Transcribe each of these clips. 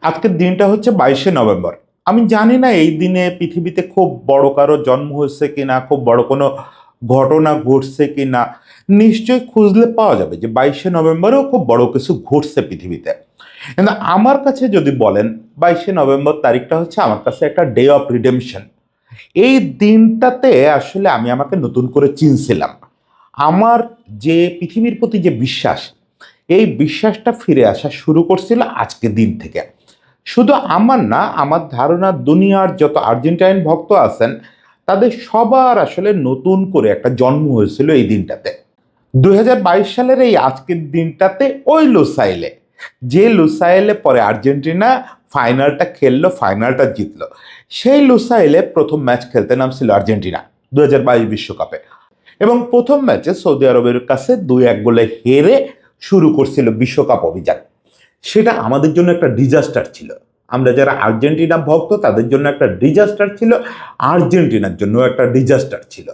আজকের দিনটা হচ্ছে 22শে নভেম্বর। আমি জানি না এই দিনে পৃথিবীতে খুব বড় কারো জন্ম হয়েছে কিনা, খুব বড় কোনো ঘটনা ঘটছে কিনা। নিশ্চয়ই খুঁজলে পাওয়া যাবে যে 22শে নভেম্বরেও খুব বড় কিছু ঘটছে পৃথিবীতে। কিন্তু আমার কাছে যদি বলেন, 22শে নভেম্বর তারিখটা হচ্ছে আমার কাছে একটা ডে অফ রিডেমশন। এই দিনটাতে আসলে আমি আমাকে নতুন করে চিনছিলাম। আমার যে পৃথিবীর প্রতি যে বিশ্বাস, এই বিশ্বাসটা ফিরে আসা শুরু করছিল আজকের দিন থেকে। শুধু আমার না, আমার ধারণা দুনিয়ার যত আর্জেন্টাইন ভক্ত আছেন তাদের সবার আসলে নতুন করে একটা জন্ম হয়েছিল এই দিনটাতে। 2022 সালের এই আজকের দিনটাতে ওই লুসাইলে, যে লুসাইলে পরে আর্জেন্টিনা ফাইনালটা খেললো, ফাইনালটা জিতলো, সেই লুসাইলে প্রথম ম্যাচ খেলতে নামছিল আর্জেন্টিনা 2022 বিশ্বকাপে। এবং প্রথম ম্যাচে সৌদি আরবের কাছে 2-1 গোলে হেরে শুরু করছিল বিশ্বকাপ অভিযান। সেটা আমাদের জন্য একটা ডিজাস্টার ছিল। আমরা যারা আর্জেন্টিনা ভক্ত তাদের জন্য একটা ডিজাস্টার ছিল, আর্জেন্টিনার জন্য একটা ডিজাস্টার ছিল।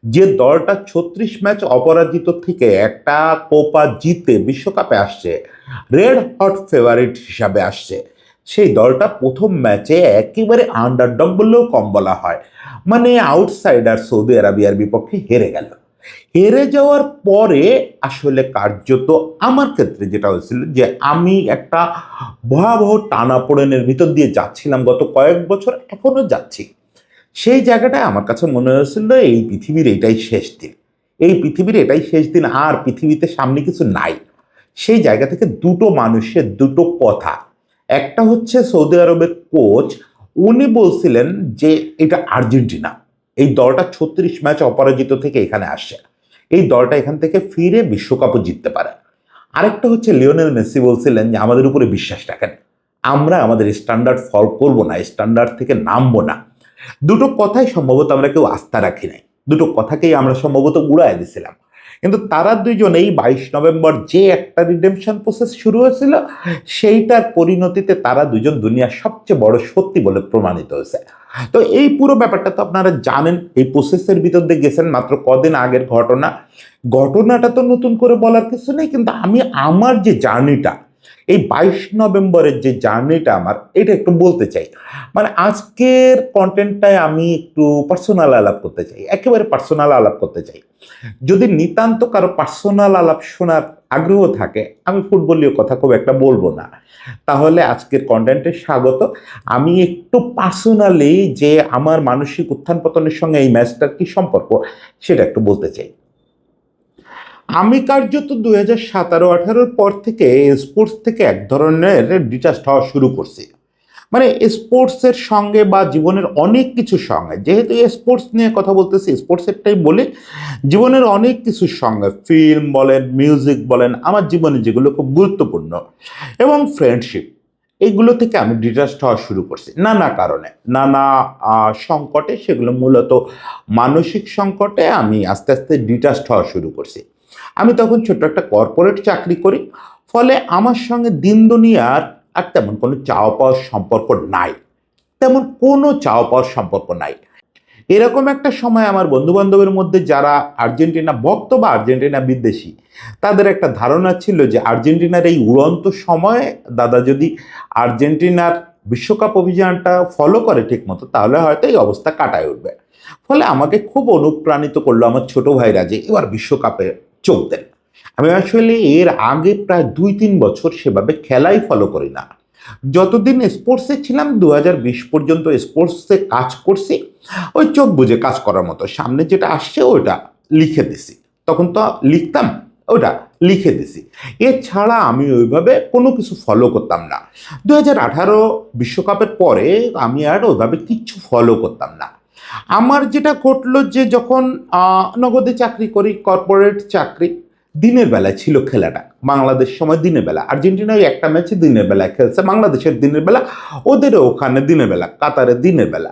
যে দলটা 36 ম্যাচ অপরাজিত থেকে একটা কোপা জিতে বিশ্বকাপে আসছে, রেড হট ফেভারিট হিসাবে আসছে, সেই দলটা প্রথম ম্যাচে একেবারে আন্ডারডগ বললেও কম বলা হয়, মানে আউটসাইডার সৌদি আরবিয়ার বিপক্ষে হেরে গেল। হেরে যাওয়ার পরে আসলে কার্যত আমার ক্ষেত্রে যেটা হয়েছিল যে আমি একটা ভয়াবহ টানাপোড়েনের ভিতর দিয়ে যাচ্ছিলাম গত কয়েক বছর, এখনো যাচ্ছি। সেই জায়গাটায় আমার কাছে মনে হয়েছিল এই পৃথিবীর এটাই শেষ দিন, এই পৃথিবীর এটাই শেষ দিন, আর পৃথিবীতে সামনে কিছু নাই। সেই জায়গা থেকে দুটো মানুষের দুটো কথা। একটা হচ্ছে সৌদি আরবের কোচ, উনি বলছিলেন যে এটা আর্জেন্টিনা, এই দলটা 36 ম্যাচ অপরাজিত থেকে এখানে আসে, এই দলটা এখান থেকে ফিরে বিশ্বকাপও জিততে পারে। আরেকটা হচ্ছে লিওনেল মেসি বলছিলেন যে আমাদের উপরে বিশ্বাস রাখেন, আমরা আমাদের স্ট্যান্ডার্ড ফল করব না, স্ট্যান্ডার্ড থেকে নামবো না। দুটো কথাই সম্ভবত আমরা কেউ আস্থা রাখি নাই, দুটো কথাকেই আমরা সম্ভবত উড়াই দিছিলাম। কিন্তু তারা দুইজন এই 22 নভেম্বর যে একটা রিডেমশন প্রসেস শুরু হয়েছিল, সেইটার পরিণতিতে তারা দুজন দুনিয়ার সবচেয়ে বড় সত্যি বলে প্রমাণিত হয়েছে। তো এই পুরো ব্যাপারটা তো আপনারা জানেন, এই প্রসেসের ভিতর দিয়ে গেছেন, মাত্র কদিন আগের ঘটনা। ঘটনাটা তো নতুন করে বলার কিছু নেই, কিন্তু আমি আমার যে জার্নিটা, এই 22 নভেম্বরের যে জার্নিটা আমার, এটা একটু বলতে চাই। মানে আজকের কন্টেন্টটায় আমি একটু পার্সোনাল আলাপ করতে চাই, একেবারে পার্সোনাল আলাপ করতে চাই। যদি নিতান্ত কারো পার্সোনাল আলাপ শোনার আগ্রহ থাকে, আমি ফুটবলীয় কথা খুব একটা বলবো না, তাহলে আজকের কন্টেন্টে স্বাগত। আমি একটু পার্সোনালি যে আমার মানসিক উত্থান পতনের সঙ্গে এই ম্যাচটার কি সম্পর্ক, সেটা একটু বলতে চাই। আমি কার্যত 2017-18 পর থেকে স্পোর্টস থেকে এক ধরনের ডিটাচড হওয়া শুরু করছি। মানে স্পোর্টসের সঙ্গে বা জীবনের অনেক কিছুর সঙ্গে, যেহেতু স্পোর্টস নিয়ে কথা বলতেছি, স্পোর্টসেরটাই বলি, জীবনের অনেক কিছুর সঙ্গে, ফিল্ম বলেন, মিউজিক বলেন, আমার জীবনে যেগুলো খুব গুরুত্বপূর্ণ, এবং ফ্রেন্ডশিপ, এইগুলো থেকে আমি ডিটাচড হওয়া শুরু করছি নানা কারণে, নানা সংকটে। সেগুলো মূলত মানসিক সংকটে আমি আস্তে আস্তে ডিটাচড হওয়া শুরু করছি। আমি তখন ছোট্ট একটা কর্পোরেট চাকরি করি, ফলে আমার সঙ্গে দিন দুনিয়ার আর তেমন কোনো চাওয়া পাওয়ার সম্পর্ক নাই, তেমন কোনো চাওয়া পাওয়ার সম্পর্ক নাই। এরকম একটা সময় আমার বন্ধু বান্ধবের মধ্যে যারা আর্জেন্টিনা ভক্ত বা আর্জেন্টিনা বিদ্বেষী, তাদের একটা ধারণা ছিল যে আর্জেন্টিনার এই উড়ন্ত সময়ে দাদা যদি আর্জেন্টিনার বিশ্বকাপ অভিযানটা ফলো করে ঠিক মতো, তাহলে হয়তো এই অবস্থা কাটায় উঠবে। ফলে আমাকে খুব অনুপ্রাণিত করলো আমার ছোট ভাইরা যে এবার বিশ্বকাপে চোখ দেন। আমি আসলে এর আগে প্রায় 2-3 বছর সেভাবে খেলাই ফলো করি না। যতদিন স্পোর্টসে ছিলাম, 2020 পর্যন্ত স্পোর্টসে কাজ করছি, ওই চোখ বুঝে কাজ করার মতো, সামনে যেটা আসছে ওটা লিখে দিছি, তখন তো লিখতাম, ওটা লিখে দিছি। এছাড়া আমি ওইভাবে কোনো কিছু ফলো করতাম না। 2018 বিশ্বকাপের পরে আমি আর ওইভাবে কিচ্ছু ফলো করতাম না। আমার যেটা ঘটলো যে যখন নগদে চাকরি করি, কর্পোরেট চাকরি, দিনের বেলায় ছিল খেলাটা, বাংলাদেশ সময় দিনের বেলা, আর্জেন্টিনা ওই একটা ম্যাচে দিনের বেলায় খেলছে, বাংলাদেশের দিনের বেলা, ওদেরও ওখানে দিনের বেলা, কাতারে দিনের বেলা।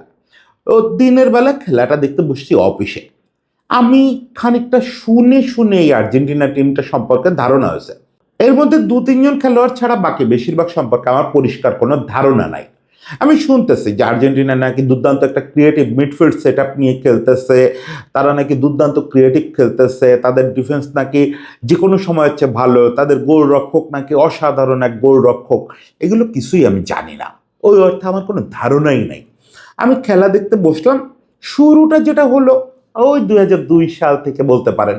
ও দিনের বেলা খেলাটা দেখতে বসছি অফিসে। আমি খানিকটা শুনে শুনে এই আর্জেন্টিনা টিমটা সম্পর্কে ধারণা হয়েছে। এর মধ্যে 2-3 জন খেলোয়াড় ছাড়া বাকি বেশিরভাগ সম্পর্কে আমার পরিষ্কার কোনো ধারণা নাই। আমি শুনতেছি যে আর্জেন্টিনা নাকি দুর্দান্ত একটা ক্রিয়েটিভ মিডফিল্ড সেট আপ নিয়ে খেলতেছে, তারা নাকি দুর্দান্ত ক্রিয়েটিভ খেলতেছে, তাদের ডিফেন্স নাকি যে কোনো সময় হচ্ছে ভালো, তাদের গোলরক্ষক নাকি অসাধারণ এক গোলরক্ষক। এগুলো কিছুই আমি জানি না, ওই অর্থে আমার কোনো ধারণাই নাই। আমি খেলা দেখতে বসলাম, শুরুটা যেটা হলো ওই 2002 সাল থেকে বলতে পারেন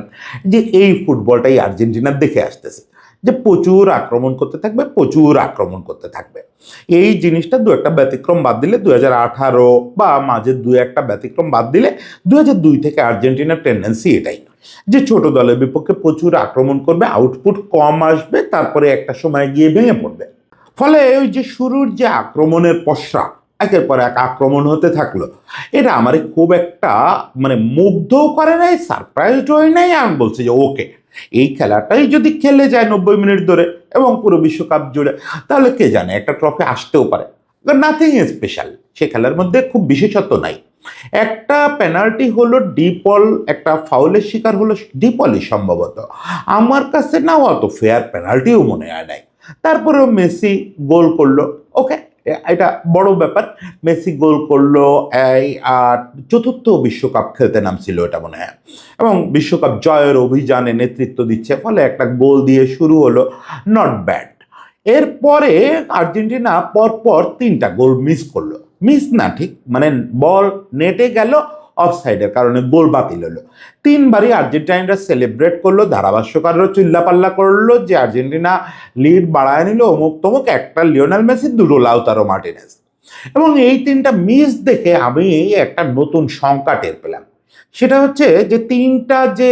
যে এই ফুটবলটাই আর্জেন্টিনার দেখে আসতেছে, যে প্রচুর আক্রমণ করতে থাকবে, প্রচুর আক্রমণ করতে থাকবে। এই জিনিসটা দু একটা ব্যতিক্রম বাদ দিলে 2018 বা মাঝে দু একটা ব্যতিক্রম বাদ দিলে 2002 থেকে আর্জেন্টিনার টেন্ডেন্সি এটাই, যে ছোট দলের বিপক্ষে প্রচুর আক্রমণ করবে, আউটপুট কম আসবে, তারপরে একটা সময় গিয়ে ভেঙে পড়বে। ফলে ওই যে শুরুর যে আক্রমণের পসরা, একের পর এক আক্রমণ হতে থাকলো, এটা আমার খুব একটা মানে মুগ্ধও করে নাই, সারপ্রাইজড হয় নাই। আমি বলছি যে ওকে, এই খেলাটাই যদি খেলে যায় 90 মিনিট ধরে এবং পুরো বিশ্বকাপ জুড়ে, তাহলে কে জানে একটা ট্রফি আসতেও পারে। নাথিং স্পেশাল, সে খেলার মধ্যে খুব বিশেষত্ব নাই। একটা পেনাল্টি হলো ডিপল, একটা ফাউলের শিকার হলো ডিপলই সম্ভবত, আমার কাছে না অত ফেয়ার পেনাল্টিও মনে হয় নাই। তারপরেও মেসি গোল করলো, ওকে, এটা বড় ব্যাপার। মেসি গোল করলো, এই আর চতুর্থ বিশ্বকাপ খেলতে নামছিল এটা মনে হয়, এবং বিশ্বকাপ জয়ের অভিযানে নেতৃত্ব দিচ্ছে, ফলে একটা গোল দিয়ে শুরু হলো, নট ব্যাড। এরপরে আর্জেন্টিনা পরপর 3টা গোল মিস করলো, মিস না ঠিক মানে বল নেটে গেল, অফসাইডের কারণে গোল বাতিল হলো। 3বারই আর্জেন্টাইনরা সেলিব্রেট করলো, ধারাভাষ্যকাররা চিল্লাপাল্লা করলো যে আর্জেন্টিনা লিড বাড়ায় নিল, অমুক তমুক, একটা লিওনেল মেসি, 2টো লাউতারো মার্টিনেজ। এবং এই 3টা মিস দেখে আমি একটা নতুন সংখ্যা টের পেলাম, সেটা হচ্ছে যে 3টা যে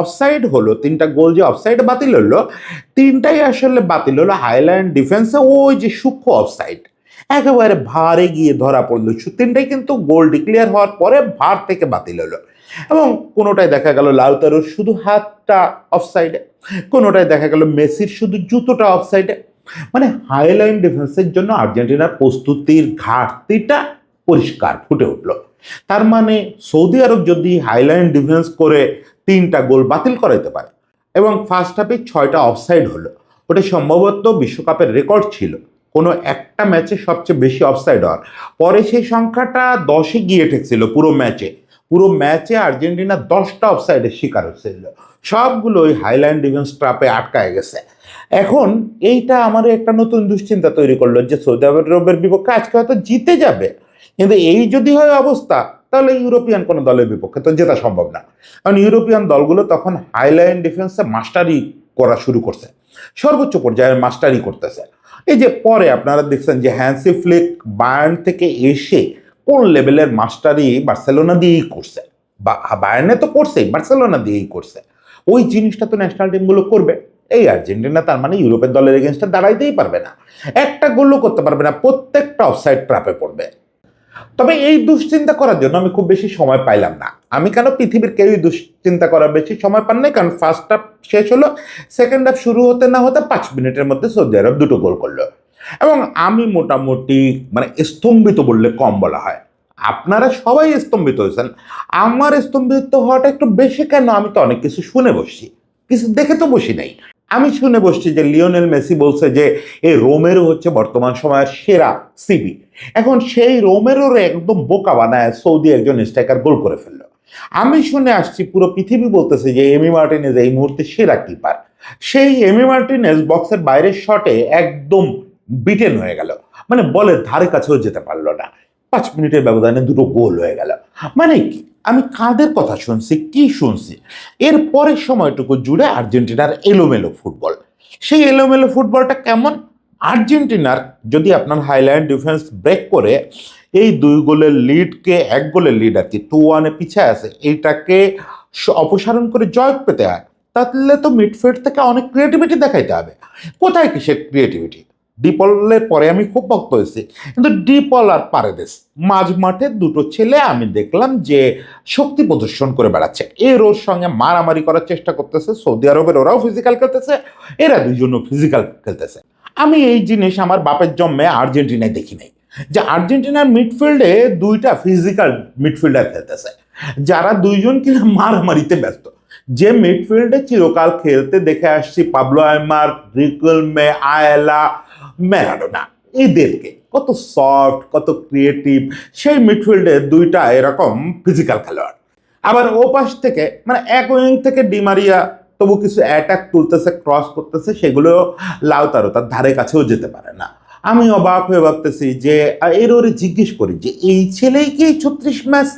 অফসাইড হলো, 3টা গোল যে অফসাইডে বাতিল হলো, 3টাই আসলে বাতিল হলো হাইল্যান্ড ডিফেন্সে ওই যে সূক্ষ্ম অফসাইড, একেবারে ভারে গিয়ে ধরা পড়লো। 3টাই কিন্তু গোল ডিক্লেয়ার হওয়ার পরে ভার থেকে বাতিল হলো, এবং কোনোটায় দেখা গেল লাউতারোর শুধু হাতটা অফসাইডে, কোনোটায় দেখা গেল মেসির শুধু জুতোটা অফসাইডে। মানে হাইলাইন ডিফেন্সের জন্য আর্জেন্টিনার প্রস্তুতির ঘাটতিটা পরিষ্কার ফুটে উঠলো। তার মানে সৌদি আরব যদি হাইলাইন ডিফেন্স করে 3টা গোল বাতিল করাইতে পারে, এবং ফার্স্ট হাফে 6টা অফসাইড হলো, ওটা সম্ভবত বিশ্বকাপের রেকর্ড ছিল কোনো একটা ম্যাচে সবচেয়ে বেশি অফসাইড হওয়ার। পরে সেই সংখ্যাটা 10-এ গিয়ে ঠেকছিল পুরো ম্যাচে। পুরো ম্যাচে আর্জেন্টিনা 10টা অফসাইডের শিকার হচ্ছিল, সবগুলো ওই হাইল্যান্ড ডিফেন্স ট্রাপে আটকায় গেছে। এখন এইটা আমার একটা নতুন দুশ্চিন্তা তৈরি করলো যে সৌদি আরবের বিপক্ষে আজকে হয়তো জিতে যাবে, কিন্তু এই যদি হয় অবস্থা, তাহলে ইউরোপিয়ান কোনো দলের বিপক্ষে তো জেতা সম্ভব না। কারণ ইউরোপিয়ান দলগুলো তখন হাইলাইন ডিফেন্সে মাস্টারি করা শুরু করছে, সর্বোচ্চ পর্যায়ের মাস্টারি করতেছে। এই যে পরে আপনারা দেখছেন যে হ্যান্সি ফ্লিক বায়ার্ন থেকে এসে কোন লেভেলের মাস্টারি বার্সেলোনা দিয়েই করছে, বা বায়ার্নে তো করছেই, বার্সেলোনা দিয়েই করছে। ওই জিনিসটা তো ন্যাশনাল টিমগুলো করবে। এই আর্জেন্টিনা তার মানে ইউরোপের দলের এগেনস্টে দাঁড়াইতেই পারবে না, একটা গোলও করতে পারবে না, প্রত্যেকটা অফসাইড ট্র্যাপে পড়বে। তবে এই দুশ্চিন্তা করার জন্য আমি খুব বেশি সময় পাইলাম না। আমি কেন, পৃথিবীর কেউই দুশ্চিন্তা করার বেশি সময় পান নাই, কারণ ফার্স্ট হাফ শেষ হলো, সেকেন্ড হাফ শুরু হতে না হতে 5 মিনিটের মধ্যে সৌদি আরব 2টো গোল করলো, এবং আমি মোটামুটি মানে স্তম্ভিত বললে কম বলা হয়। আপনারা সবাই স্তম্ভিত হয়েছেন, আমার স্তম্ভিত হওয়াটা একটু বেশি কেন, আমি তো অনেক কিছু শুনে বসছি, কিছু দেখে তো বসি নাই। আমি শুনে বসছি যে লিওনেল মেসি বলছে যে এই রোমেরো হচ্ছে বর্তমান সময়ের সেরা সিবি। এখন সেই রোমেরোর একদম বোকা বানায় সৌদি একজন স্ট্রাইকার গোল করে ফেললো। আমি শুনে আসছি পুরো পৃথিবী বলতেছে যে এমি মার্টিনেজ এই মুহূর্তে সেরা কিপার। সেই এমি মার্টিনেজ বক্সের বাইরের শটে একদম বিটেন হয়ে গেল, মানে বলের ধারে কাছেও যেতে পারলো না। 5 মিনিটের ব্যবধানে 2টো গোল হয়ে গেল। মানে কি, আমি কাদের কথা শুনছি, কি শুনছি? এর পরের সময়টুকু জুড়ে আর্জেন্টিনার এলোমেলো ফুটবল। সেই এলোমেলো ফুটবলটা কেমন? আর্জেন্টিনার যদি আপনার হাইল্যান্ড ডিফেন্স ব্রেক করে এই 2 গোলের লিডকে, 1 গোলের লিড আর কি 2-1 পিছিয়ে আছে, এইটাকে অপসারণ করে জয় পেতে হয়, তাহলে তো মিডফিল্ড থেকে অনেক ক্রিয়েটিভিটি দেখাইতে হবে। কোথায় কিসের ক্রিয়েটিভিটি? ডিপলের পরে আমি খুব ভক্ত হয়েছি, কিন্তু ডিপল আর পারেদেস মাঝ মাঠে 2টো ছেলে আমি দেখলাম যে শক্তি প্রদর্শন করে বেড়াচ্ছে, এর ওর সঙ্গে মারামারি করার চেষ্টা করতেছে। সৌদি আরবের ওরাও ফিজিক্যাল খেলতেছে, এরা দুজনও ফিজিক্যাল খেলতেছে। আমি এই জিনিস আমার বাপের জন্মে আর্জেন্টিনায় দেখি নাই, যে আর্জেন্টিনার মিডফিল্ডে 2টা ফিজিক্যাল মিডফিল্ডার খেলতেছে, যারা 2জন কিনা মারামারিতে ব্যস্ত। যে মিডফিল্ডে চিরকাল খেলতে দেখে আসছি পাবলো আইমার, রিকলমে, আয়েলা, ম্যারাডোনা, এদেরকে, কত সফট, কত ক্রিয়েটিভ। সেই মিডফিল্ডে দুইটা এরকম ফিজিক্যাল খেলোয়াড়। আবার ও পাশ থেকে মানে এক উইং থেকে ডিমারিয়া তবু কিছু অ্যাটাক তুলতেছে, ক্রস করতেছে, সেগুলো লাউতারো তার ধারে কাছেও যেতে পারে না। আমি অবাক হয়ে ভাবতেছি যে এর ওরে জিজ্ঞেস করি যে এই ছেলেই কি 36 ম্যাচ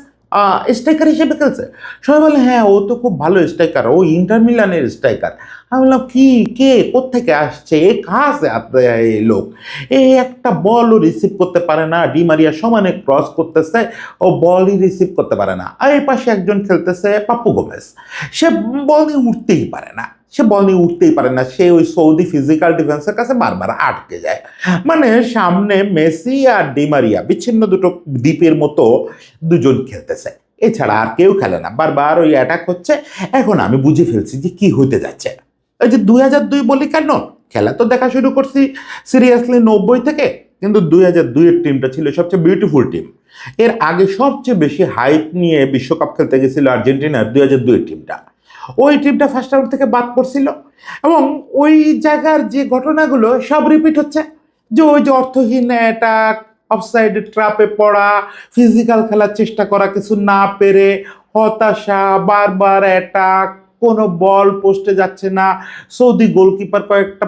স্ট্রাইকার হিসেবে খেলছে? সবাই বলে হ্যাঁ ও তো খুব ভালো স্ট্রাইকার, ও ইন্টার মিলানের স্ট্রাইকার। আমি বললাম কি, কে, কোত্থেকে আসছে, এ কাছে এই লোক? এই একটা বলও রিসিভ করতে পারে না। ডিমারিয়া সমানে ক্রস করতেছে, ও বলই রিসিভ করতে পারে না। আর এই পাশে একজন খেলতেছে পাপ্পু গোমেজ, সে বল নিয়ে উঠতেই পারে না, সে ওই সৌদি ফিজিক্যাল ডিফেন্সের কাছে বারবার আটকে যায়। মানে সামনে মেসি আর ডিমারিয়া বিচ্ছিন্ন দুটো দ্বীপের মতো দুজন খেলতেছে, এছাড়া আর কেউ খেলে না, বারবার ওই অ্যাটাক হচ্ছে। এখন আমি বুঝে ফেলছি যে কি হইতে যাচ্ছে। ওই যে 2002 বলি কেন, খেলা তো দেখা শুরু করছি সিরিয়াসলি 90 থেকে, কিন্তু 2002-এর টিমটা ছিল সবচেয়ে বিউটিফুল টিম। এর আগে সবচেয়ে বেশি হাইপ নিয়ে বিশ্বকাপ খেলতে গেছিল আর্জেন্টিনার 2002-এর টিমটা। ওই টিমটা ফার্স্ট রাউন্ড থেকে বাদ পড়ছিল, এবং ওই জায়গার যে ঘটনাগুলো সব রিপিট হচ্ছে। যে ওই যে অর্থহীন অ্যাটাক, অফসাইডে ট্রাপে পড়া, ফিজিক্যাল খেলার চেষ্টা করা কিছু না পেরে, হতাশা, বারবার অ্যাটাক, কোনো বল পোস্টে যাচ্ছে না, সৌদি গোলকিপার কয়েকটা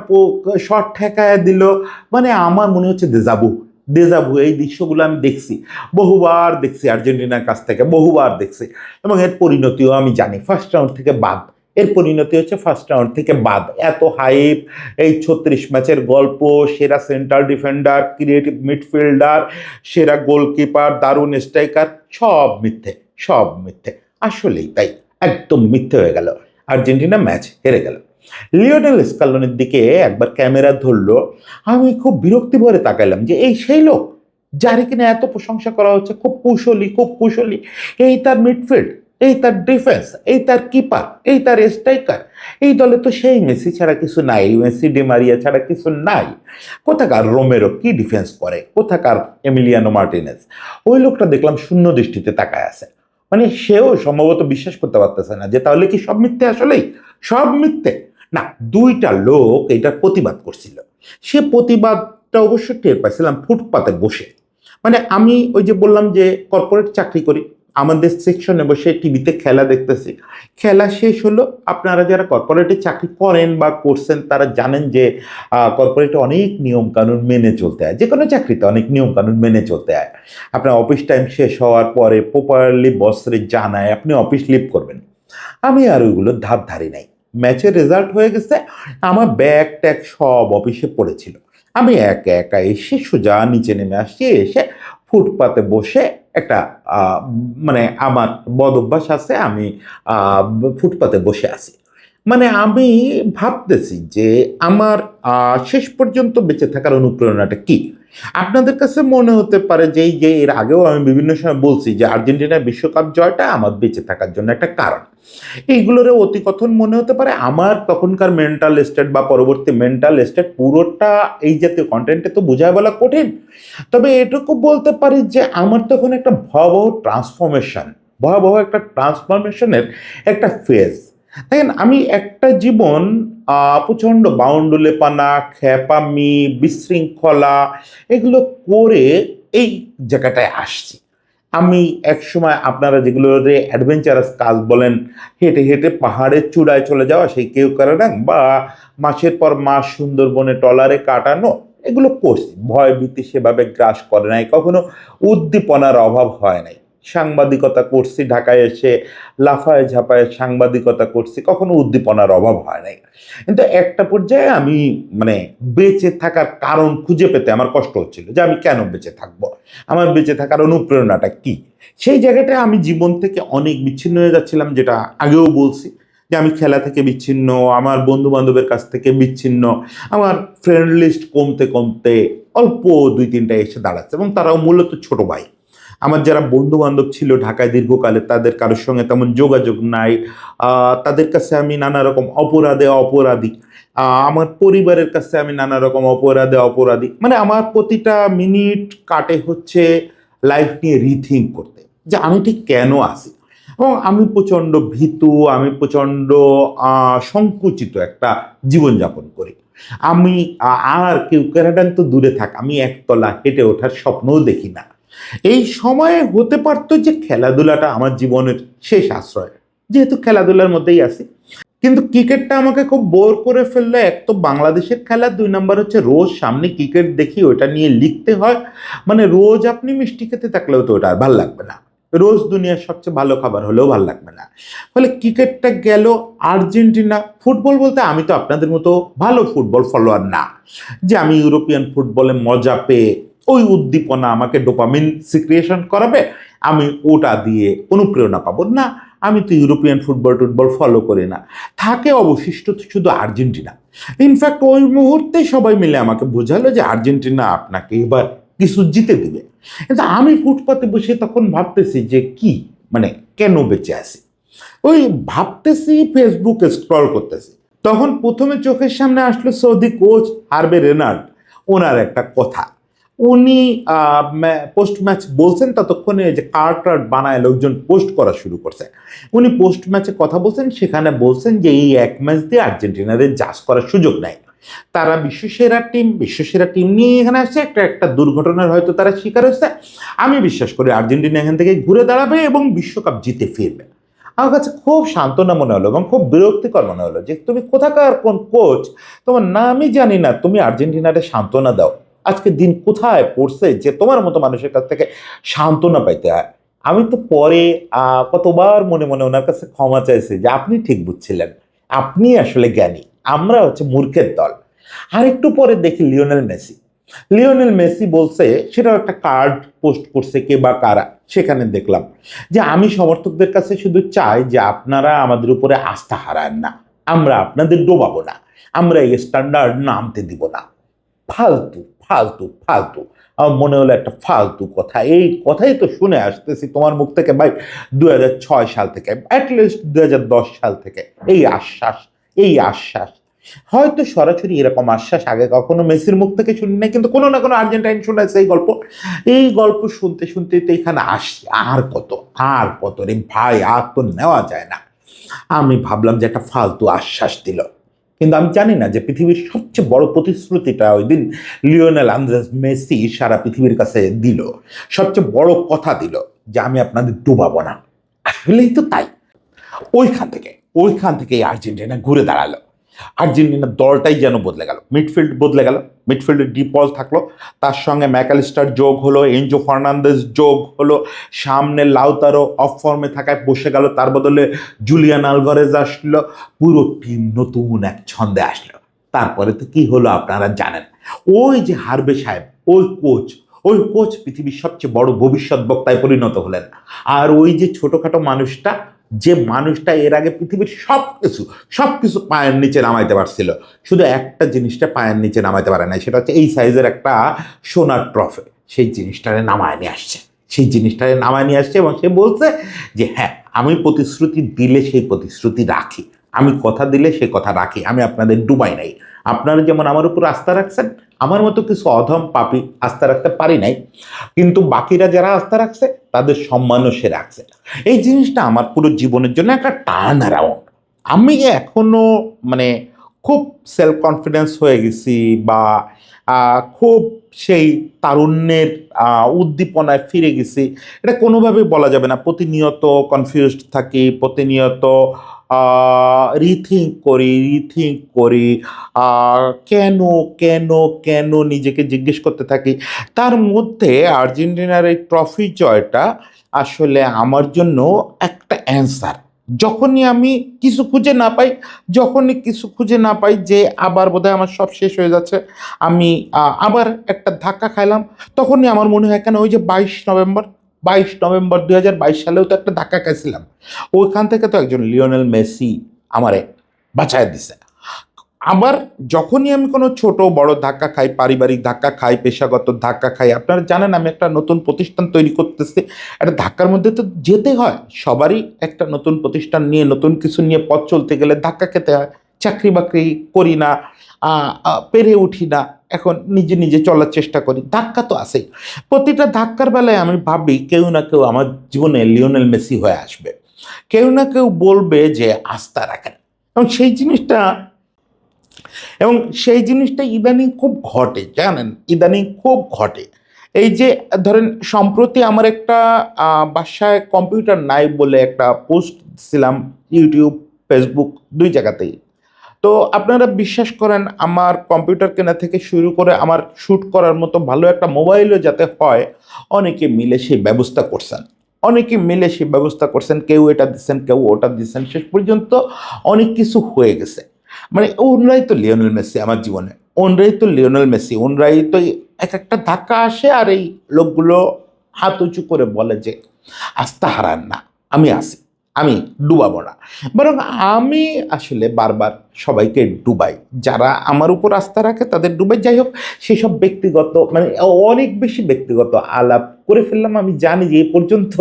শট ঠেকায় দিল। মানে আমার মনে হচ্ছে দেজাবু এই দৃশ্যগুলো আমি দেখছি, বহুবার দেখছি আর্জেন্টিনার কাছ থেকে, বহুবার দেখছি। এবং এর পরিণতিও আমি জানি, ফার্স্ট রাউন্ড থেকে বাদ। এর পরিণতি হচ্ছে ফার্স্ট রাউন্ড থেকে বাদ। এত হাইপ, এই 36 ম্যাচের গল্প, সেরা সেন্ট্রাল ডিফেন্ডার, ক্রিয়েটিভ মিডফিল্ডার, সেরা গোলকিপার, দারুণ স্ট্রাইকার, সব মিথ্যে, সব মিথ্যে। আসলেই তাই, একদম মিথ্যে হয়ে গেল। আর্জেন্টিনা ম্যাচ হেরে গেল। লিওনেল স্কালোনির দিকে একবার ক্যামেরা ধরলো, আমি খুব বিরক্তি ভরে তাকাইলাম যে এই সেই লোক যারে কিনা এত প্রশংসা করা হচ্ছে, খুব কুশলী, খুব কুশলী। এই তার মিডফিল্ড, এই তার ডিফেন্স, এই তার কিপার, এই তার স্ট্রাইকার। এই দলে তো সেই মেসি ছাড়া কিছু নাই, মেসি ডিমারিয়া ছাড়া কিছু নাই। কোথাকার রোমেরো কি ডিফেন্স করে, কোথাকার এমিলিয়ানো মার্টিনেজ? ওই লোকটা দেখলাম শূন্য দৃষ্টিতে তাকায় আছে। মানে সেও সম্ভবত বিশ্বাস করতে পারতেছে না যে তাহলে কি সব মিথ্যে, আসলেই সব মিথ্যে। না, দুইটা লোক এটার প্রতিবাদ করছিল। সে প্রতিবাদটা অবশ্য টের পাইছিলাম ফুটপাতে বসে। মানে আমি ওই যে বললাম যে কর্পোরেট চাকরি করি, আমাদের সেকশনে বসে টিভিতে খেলা দেখতেছি। খেলা শেষ হলো। আপনারা যারা কর্পোরেটে চাকরি করেন বা করছেন তারা জানেন যে কর্পোরেটে অনেক নিয়ম কানুন মেনে চলতে হয়, যে কোনো চাকরিতে অনেক নিয়ম কানুন মেনে চলতে হয়। আপনার অফিস টাইম শেষ হওয়ার পরে প্রপারলি বসরে জানায় আপনি অফিস লিভ করবেন। আমি আর ওইগুলো ধার ধারি নাই। ম্যাচের রেজাল্ট হয়ে গেছে, আমার ব্যাগ ট্যাগ সব অফিসে পড়েছিল। আমি একা একা এসে সোজা নিচে নেমে আসছি, এসে ফুটপাতে বসে একটা মানে আমার বদ অভ্যাস আছে, আমি ফুটপাতে বসে আছি। মানে আমি ভাবতেছি যে আমার শেষ পর্যন্ত বেঁচে থাকার অনুপ্রেরণাটা কি। আপনাদের কাছে মনে হতে পারে যে এই যে এর আগেও আমি বিভিন্ন সময় বলছি যে আর্জেন্টিনার বিশ্বকাপ জয়টা আমার বেঁচে থাকার জন্য একটা কারণ। এইগুলোর অতিকথন মনে হতে পারে। আমার তখনকার মেন্টাল স্টেট বা পরবর্তী মেন্টাল স্টেট পুরোটা এই জাতীয় কন্টেন্টে তো বোঝায় বলা কঠিন। তবে এটুকু বলতে পারি যে আমার তখন একটা ভয়াবহ একটা ট্রান্সফরমেশনের একটা ফেজ। দেখেন, আমি একটা জীবন প্রচণ্ড বাউন্ডুলেপানা, খ্যাপামি, বিশৃঙ্খলা এগুলো করে এই জায়গাটায় আসছি। আমি একসময় আপনারা যেগুলো অ্যাডভেঞ্চারাস কাজ বলেন, হেঁটে হেঁটে পাহাড়ের চূড়ায় চলে যাওয়া, সেই কেউ কারাডাং বা মাসের পর মাস সুন্দরবনে ট্রলারে কাটানো, এগুলো করছি। ভয় ভীতি সেভাবে গ্রাস করে নাই, কখনো উদ্দীপনার অভাব হয় নাই। সাংবাদিকতা করছি, ঢাকায় এসে লাফায় ঝাঁপায় সাংবাদিকতা করছি, কখনো উদ্দীপনার অভাব হয় নাই। কিন্তু একটা পর্যায়ে আমি মানে বেঁচে থাকার কারণ খুঁজে পেতে আমার কষ্ট হচ্ছিল, যে আমি কেন বেঁচে থাকবো, আমার বেঁচে থাকার অনুপ্রেরণাটা কি। সেই জায়গাটায় আমি জীবন থেকে অনেক বিচ্ছিন্ন হয়ে যাচ্ছিলাম, যেটা আগেও বলছি যে আমি খেলা থেকে বিচ্ছিন্ন, আমার বন্ধু বান্ধবের কাছ থেকে বিচ্ছিন্ন, আমার ফ্রেন্ড লিস্ট কমতে কমতে অল্প 2-3টা এসে দাঁড়াচ্ছে, এবং তারাও মূলত ছোট ভাই। আমার যারা বন্ধু বান্ধব ছিল ঢাকায় দীর্ঘকালে, তাদের কারোর সঙ্গে তেমন যোগাযোগ নাই। তাদের কাছে আমি নানা রকম অপরাধী। আমার পরিবারের কাছে আমি নানা রকম অপরাধী। মানে আমার প্রতিটা মিনিট কাটে হচ্ছে লাইফ নিয়ে রিথিঙ্ক করতে, যে আমি ঠিক কেন আসি। এবং আমি প্রচণ্ড ভীতু, আমি প্রচণ্ড সংকুচিত একটা জীবনযাপন করি। আমি আর কেউ ক্যানাডান তো দূরে থাক, আমি একতলা হেঁটে ওঠার স্বপ্নও দেখি না। এই সময়ে হতে পারতো যে খেলাধুলাটা আমার জীবনের শেষ আশ্রয়, যেহেতু খেলাধুলার মধ্যেই আছি। কিন্তু ক্রিকেটটা আমাকে খুব বোর করে ফেললো। এক তো বাংলাদেশের খেলা, 2 নম্বর হচ্ছে রোজ সামনে ক্রিকেট দেখি, ওটা নিয়ে লিখতে হয়। মানে রোজ আপনি মিষ্টি খেতে থাকলেও তো ওটা আর ভাল লাগবে না, রোজ দুনিয়ার সবচেয়ে ভালো খাবার হলেও ভাল লাগবে না। ফলে ক্রিকেটটা গেল। আর্জেন্টিনা ফুটবল বলতে আমি তো আপনাদের মতো ভালো ফুটবল ফলোয়ার না, যে আমি ইউরোপিয়ান ফুটবলে মজা পেয়ে ওই উদ্দীপনা আমাকে ডোপামিন সিক্রিয়েশন করাবে, আমি ওটা দিয়ে অনুপ্রেরণা পাবো না। আমি তো ইউরোপিয়ান ফুটবল ফলো করি না। থাকে অবশিষ্ট তো শুধু আর্জেন্টিনা। ইনফ্যাক্ট ওই মুহূর্তে সবাই মিলে আমাকে বোঝালো যে আর্জেন্টিনা আপনাকে এবার কিছু জিতে দিবে। কিন্তু আমি ফুটপাতে বসে তখন ভাবতেছি যে কি, মানে কেন বেঁচে আছি, ওই ভাবতেছি, ফেসবুকে স্ক্রল করতেছি। তখন প্রথমে চোখের সামনে আসলো সৌদি কোচ হার্বে রেনাল্ড, ওনার একটা কথা। উনি পোস্ট ম্যাচ বলছেন, ততক্ষণে যে কার্ড বানায় লোকজন পোস্ট করা শুরু করছে। উনি পোস্ট ম্যাচে কথা বলছেন, সেখানে বলছেন যে এই এক ম্যাচ দিয়ে আর্জেন্টিনারে জাজ করার সুযোগ নাই। তারা বিশ্বসেরা টিম নিয়ে এখানে আসছে, একটা দুর্ঘটনার হয়তো তারা শিকার হচ্ছে। আমি বিশ্বাস করি আর্জেন্টিনা এখান থেকে ঘুরে দাঁড়াবে এবং বিশ্বকাপ জিতে ফিরবে। আমার কাছে খুব সান্ত্বনা মনে হলো এবং খুব বিরক্তিকর মনে হলো যে তুমি কোথাকার কোন কোচ, তোমার নামই জানি না, তুমি আর্জেন্টিনারে সান্ত্বনা দাও। আজকে দিন কোথায় পড়ছে যে তোমার মতো মানুষের কাছ থেকে সান্ত্বনা পাইতে হয়। আমি তো পরে কতবার মনে মনে ওনার কাছে ক্ষমা চাইছি যে আপনি ঠিক বুঝছিলেন, আপনি আসলে জ্ঞানী, আমরা হচ্ছে মূর্খের দল। আর একটু পরে দেখি লিওনেল মেসি বলছে, সেটাও একটা কার্ড পোস্ট করছে কে বা কারা, সেখানে দেখলাম যে আমি সমর্থকদের কাছে শুধু চাই যে আপনারা আমাদের উপরে আস্থা হারান না, আমরা আপনাদের ডোবাবো না, আমরা এই স্ট্যান্ডার্ড নামতে দিব না। ফালতু ফালতু ফালতু। আমার মনে হলো একটা ফালতু কথা, এই কথাই তো শুনে আসতেছি তোমার মুখ থেকে ভাই 2006 সাল থেকে, অ্যাটলিস্ট 2010 সাল থেকে। এই আশ্বাস, এই আশ্বাস, হয়তো সরাসরি এরকম আশ্বাস আগে কখনো মেসির মুখ থেকে শুনি নাই, কিন্তু কোনো না কোনো আর্জেন্টাইন শুনেছে এই গল্প। এই গল্প শুনতে শুনতে তো এখানে আসছি, আর কত রে ভাই, আর তো নেওয়া যায় না। আমি ভাবলাম যে একটা ফালতু আশ্বাস দিল, কিন্তু আমি জানি না যে পৃথিবীর সবচেয়ে বড় প্রতিশ্রুতিটা ওই দিন লিওনেল আন্দ্রেস মেসি সারা পৃথিবীর কাছে দিল। সবচেয়ে বড় কথা দিল যে আমি আপনাদের ডুবাবো না। আসলেই তো তাই। ওইখান থেকে আর্জেন্টিনা ঘুরে দাঁড়ালো। আর্জেন্টিনার দলটাই যেন বদলে গেল। মিডফিল্ডে ডিপল থাকলো, তার সঙ্গে ম্যাকালিস্টার যোগ হলো, এনজো ফার্নান্দেজ যোগ হলো, সামনে লাউতারো অফ ফর্মে থাকায় বসে গেল, তার বদলে জুলিয়ান আলভারেজ আসলো। পুরো টিম নতুন এক ছন্দে আসলো। তারপরে তো কি হলো আপনারা জানেন। ওই যে হার্বে সাহেব, ওই কোচ পৃথিবীর সবচেয়ে বড় ভবিষ্যৎ বক্তায় পরিণত হলেন। আর ওই যে ছোটখাটো মানুষটা, যে মানুষটা এর আগে পৃথিবীর সবকিছু পায়ের নিচে নামাইতে পারছিল, শুধু একটা জিনিসটা পায়ের নিচে নামাইতে পারে না, সেটা হচ্ছে এই সাইজের একটা সোনার ট্রফি। সেই জিনিসটারে নামায় নিয়ে আসছে এবং সে বলছে যে হ্যাঁ, আমি প্রতিশ্রুতি দিলে সেই প্রতিশ্রুতি রাখি, আমি কথা দিলে সে কথা রাখি, আমি আপনাদের ডুবাই নাই। আপনারা যেমন আমার উপর আস্থা রাখছেন, আমার মতো কিছু অধম পাপী আস্থা রাখতে পারি নাই, কিন্তু বাকিরা যারা আস্থা রাখছে তাদের সম্মানও সে রাখছে। এই জিনিসটা আমার পুরো জীবনের জন্য একটা টার্ন অ্যারাউন্ড। আমি এখনো মানে খুব সেলফ কনফিডেন্স হয়ে গেছি, বা খুব সেই তারুণ্যের উদ্দীপনায় ফিরে গেছি, এটা কোনোভাবেই বলা যাবে না। প্রতিনিয়ত কনফিউজড থাকি, প্রতিনিয়ত রিথিঙ্ক করি, কেন কেন কেন নিজেকে জিজ্ঞেস করতে থাকি। তার মধ্যে আর্জেন্টিনার এই ট্রফি জয়টা আসলে আমার জন্য একটা অ্যান্সার। যখনই আমি কিছু খুঁজে না পাই যে আবার বোধহয় আমার সব শেষ হয়ে যাচ্ছে, আমি আবার একটা ধাক্কা খাইলাম, তখনই আমার মনে হয় কেন ওই যে 22 নভেম্বর 2022 সালেও তো একটা ধাক্কা খাইছিলাম, ওইখান থেকে তো একজন লিওনেল মেসি আমারে বাঁচায় দিছে। আবার যখনই আমি কোনো ছোট বড় ধাক্কা খাই, পারিবারিক ধাক্কা খাই, পেশাগত ধাক্কা খাই, আপনারা জানেন আমি একটা নতুন প্রতিষ্ঠান তৈরি করতেছি, একটা ধাক্কার মধ্যে তো যেতে হয়। সবারই একটা নতুন প্রতিষ্ঠান নিয়ে, নতুন কিছু নিয়ে পথ চলতে গেলে ধাক্কা খেতে হয়। চাকরি বাকরি করি না, পেরে উঠি না, এখন নিজে নিজে চলার চেষ্টা করি, ধাক্কা তো আসেই। প্রতিটা ধাক্কার বেলায় আমি ভাবি কেউ না কেউ আমার জীবনে লিওনেল মেসি হয়ে আসবে, কেউ না কেউ বলবে যে আস্থা রাখেন। এবং সেই জিনিসটা এবং সেই জিনিসটা ইদানিং খুব ঘটে, জানেন, ইদানিং খুব ঘটে। এই যে ধরেন সম্প্রতি আমার একটা বাসায় কম্পিউটার নাই বলে একটা পোস্ট দিছিলাম ইউটিউব, ফেসবুক ২ জায়গাতেই। তো আপনারা বিশ্বাস করেন আমার কম্পিউটার কেনা থেকে শুরু করে আমার শ্যুট করার মতো ভালো একটা মোবাইলও যাতে হয়, অনেকে মিলে সেই ব্যবস্থা করছেন। অনেকে মিলে সেই ব্যবস্থা করছেন। কেউ এটা দিচ্ছেন, কেউ ওটা দিচ্ছেন। শেষ পর্যন্ত অনেক কিছু হয়ে গেছে। মানে ওনরাই তো লিওনেল মেসি আমার জীবনে। ওনরাই তো লিওনেল মেসি। ওনরাই তো একেকটা ধাক্কা আসে আর এই লোকগুলো হাত উঁচু করে বলে যে, "আস্থা হারান না। আমি আছি। আমি ডুবাবো না।" বরং আমি আসলে বারবার সবাইকে ডুবাই। যারা আমার উপর আস্থা রাখে তাদের ডুবাই। যাই হোক, সেসব ব্যক্তিগত মানে অনেক বেশি ব্যক্তিগত আলাপ করে ফেললাম। আমি জানি যে এ পর্যন্ত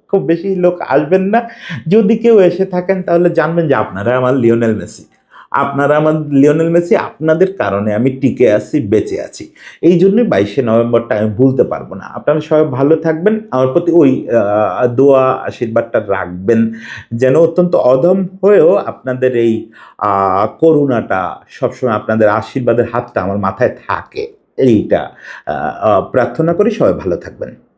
খুব বেশি লোক আসবেন না। যদি কেউ এসে থাকেন তাহলে জানবেন যে আপনারা আমার লিওনেল মেসি। আপনারা আমার লিওনেল মেসি, আপনাদের কারণে আমি টিকে আছি, বেঁচে আছি। এইজন্যই ২২শে নভেম্বরটা আমি ভুলতে পারবো না। আপনারা সবাই ভালো থাকবেন। আমার প্রতি ওই দোয়া আশীর্বাদটা রাখবেন যেন অত্যন্ত অদম হয়েও আপনাদের এই করুণাটা সবসময়, আপনাদের আশীর্বাদের হাতটা আমার মাথায় থাকে। এইটা প্রার্থনা করি। সবাই ভালো থাকবেন।